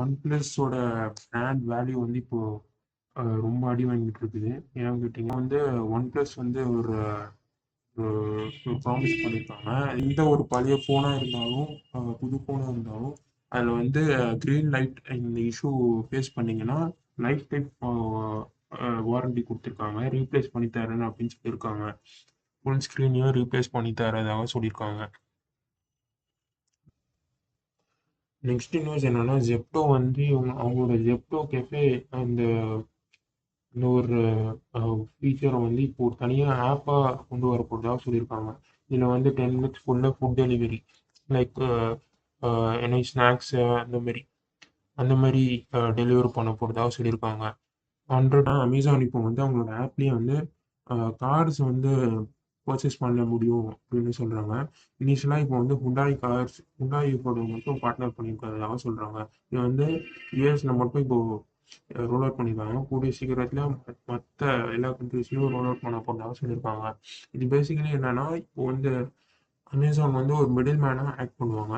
ஒன்பிளஸோட brand value வந்து இப்போ ரொம்ப அடி வாங்கிட்டு இருக்குது. ஏன்னு கேட்டிங்கன்னா வந்து ஒன்பிளஸ் வந்து ஒரு ப்ராமிஸ் பண்ணியிருக்காங்க. எந்த ஒரு பழைய ஃபோனாக இருந்தாலும் புது ஃபோனாக இருந்தாலும் அதில் வந்து க்ரீன் லைட் இந்த இஷ்யூ ஃபேஸ் பண்ணிங்கன்னா லைஃப் டைம் வாரண்டி கொடுத்துருக்காங்க. ரீப்ளேஸ் பண்ணி தரேன்னு அப்படின்னு சொல்லியிருக்காங்க. ஃபுல் ஸ்க்ரீனையும் ரீப்ளேஸ் பண்ணி தரதாக சொல்லியிருக்காங்க. நெக்ஸ்ட் நியூஸ் என்னன்னா ஜெப்டோ வந்து அவங்களோட ஜெப்டோ கெஃபே அந்த இந்த ஒரு ஃபீச்சரை வந்து இப்போ ஒரு தனியாக ஆப்பாக கொண்டு வர போகிறதா சொல்லியிருக்காங்க. இதில் வந்து 10 minutes ஃபுட் டெலிவரி லைக் என்ன ஸ்நாக்ஸு அந்த மாதிரி டெலிவரி பண்ண போகிறதா சொல்லியிருக்காங்க. அமேசான் இப்போ வந்து அவங்களோட ஆப்லேயே வந்து கார்ஸ் வந்து பர்ச்சேஸ் பண்ண முடியும் அப்படின்னு சொல்கிறாங்க. இனிஷியலாக இப்போ வந்து ஹுண்டாய் கூட மட்டும் பார்ட்னர் பண்ணியிருக்கிறதாக சொல்கிறாங்க. இது வந்து யூஎஸில் மட்டும் இப்போ ரோல் அவுட் பண்ணியிருக்காங்க. கூடிய சீக்கிரத்தில் மற்ற எல்லா கண்ட்ரீஸ்லையும் ரோல் அவுட் பண்ண போகிறதாக சொல்லியிருக்காங்க. இது பேசிக்கலி என்னன்னா இப்போ வந்து அமேசான் வந்து ஒரு மிடில் மேனாக ஆக்ட் பண்ணுவாங்க.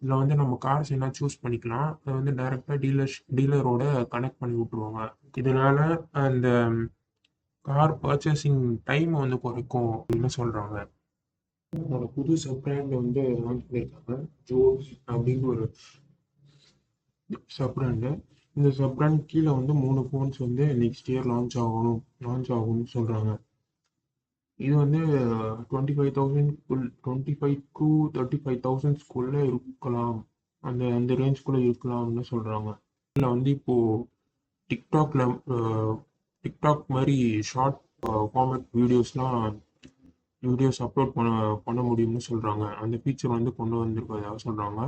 இதில் வந்து நம்ம கார்ஸ் என்ன சூஸ் பண்ணிக்கலாம். அதை வந்து டைரெக்டாக டீலரோட கனெக்ட் பண்ணி விட்ருவாங்க. இதனால அந்த கார் பர்ச்சேசிங் டைம் வந்து குறைக்கும் அப்படின்னு சொல்கிறாங்க. அவங்களோட புது சப் பிராண்ட் வந்து லான்ச் பண்ணியிருக்காங்க. ஜோஸ் அப்படின்னு ஒரு சப் பிராண்டு. இந்த சப் பிராண்ட் கீழே வந்து 3 ஃபோன்ஸ் வந்து நெக்ஸ்ட் இயர் லான்ச் ஆகும்னு சொல்கிறாங்க. இது வந்து 25,000 to 35,000 இருக்கலாம். அந்த அந்த ரேஞ்சுக்குள்ளே இருக்கலாம்னு சொல்கிறாங்க. இதில் வந்து இப்போது டிக்டாக்ல டிக்டாக் மாதிரி ஷார்ட் ஃபார்மேட் வீடியோஸ் அப்லோட் பண்ண முடியும்னு சொல்கிறாங்க. அந்த ஃபீச்சர் வந்து கொண்டு வந்திருக்கிறதாக சொல்கிறாங்க.